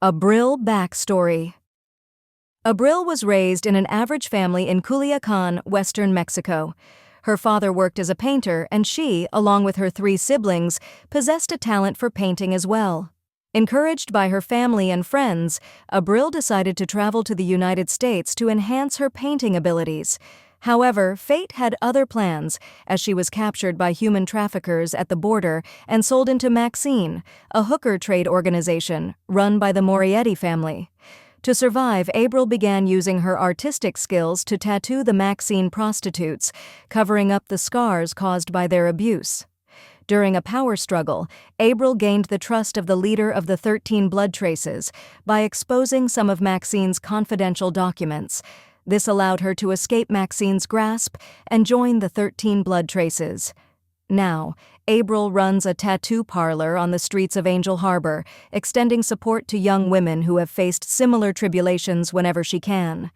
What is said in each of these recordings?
Abril backstory. Abril was raised in an average family in Culiacan, western Mexico. Her father worked as a painter, and she, along with her 3 siblings, possessed a talent for painting as well. Encouraged by her family and friends, Abril decided to travel to the United States to enhance her painting abilities. However, fate had other plans, as she was captured by human traffickers at the border and sold into Maxine, a hooker trade organization run by the Morietti family. To survive, Abril began using her artistic skills to tattoo the Maxine prostitutes, covering up the scars caused by their abuse. During a power struggle, Abril gained the trust of the leader of the 13 Blood Traces by exposing some of Maxine's confidential documents. This allowed her to escape Maxine's grasp and join the 13 Blood Traces. Now, Abril runs a tattoo parlor on the streets of Angel Harbor, extending support to young women who have faced similar tribulations whenever she can.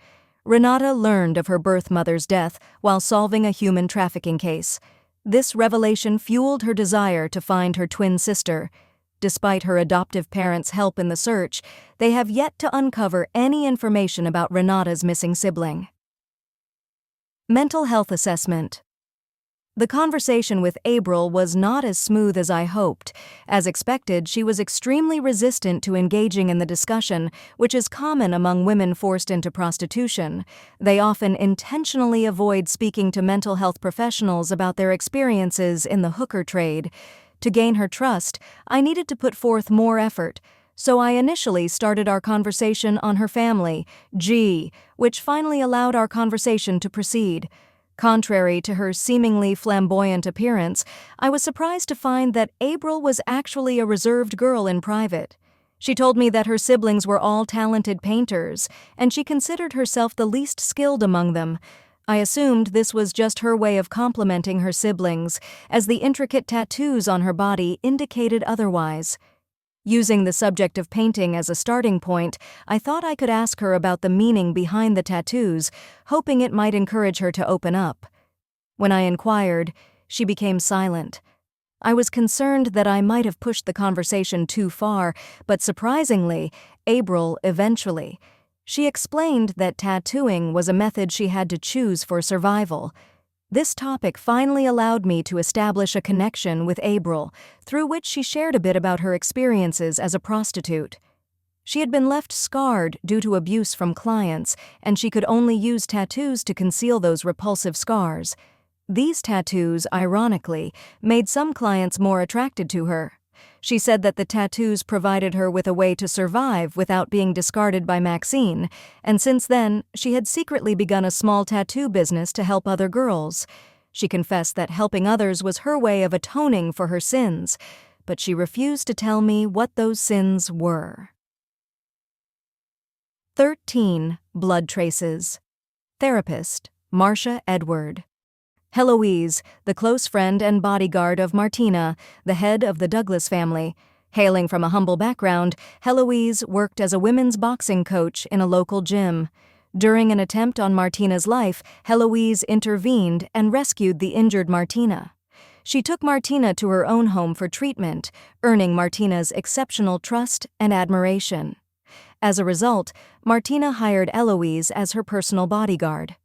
Renata learned of her birth mother's death while solving a human trafficking case. This revelation fueled her desire to find her twin sister. Despite her adoptive parents' help in the search, they have yet to uncover any information about Renata's missing sibling. Mental health assessment. The conversation with Abril was not as smooth as I hoped. As expected, she was extremely resistant to engaging in the discussion, which is common among women forced into prostitution. They often intentionally avoid speaking to mental health professionals about their experiences in the hooker trade. To gain her trust, I needed to put forth more effort, so I initially started our conversation on her family, G, which finally allowed our conversation to proceed. Contrary to her seemingly flamboyant appearance, I was surprised to find that Abril was actually a reserved girl in private. She told me that her siblings were all talented painters, and she considered herself the least skilled among them. I assumed this was just her way of complimenting her siblings, as the intricate tattoos on her body indicated otherwise. Using the subject of painting as a starting point, I thought I could ask her about the meaning behind the tattoos, hoping it might encourage her to open up. When I inquired, she became silent. I was concerned that I might have pushed the conversation too far, but surprisingly, Abril eventually. She explained that tattooing was a method she had to choose for survival. This topic finally allowed me to establish a connection with Abril, through which she shared a bit about her experiences as a prostitute. She had been left scarred due to abuse from clients, and she could only use tattoos to conceal those repulsive scars. These tattoos, ironically, made some clients more attracted to her. She said that the tattoos provided her with a way to survive without being discarded by Maxine, and since then, she had secretly begun a small tattoo business to help other girls. She confessed that helping others was her way of atoning for her sins, but she refused to tell me what those sins were. 13 Blood Traces. Therapist, Marcia Edward. Heloise, the close friend and bodyguard of Martina, the head of the Douglas family. Hailing from a humble background, Heloise worked as a women's boxing coach in a local gym. During an attempt on Martina's life, Heloise intervened and rescued the injured Martina. She took Martina to her own home for treatment, earning Martina's exceptional trust and admiration. As a result, Martina hired Heloise as her personal bodyguard.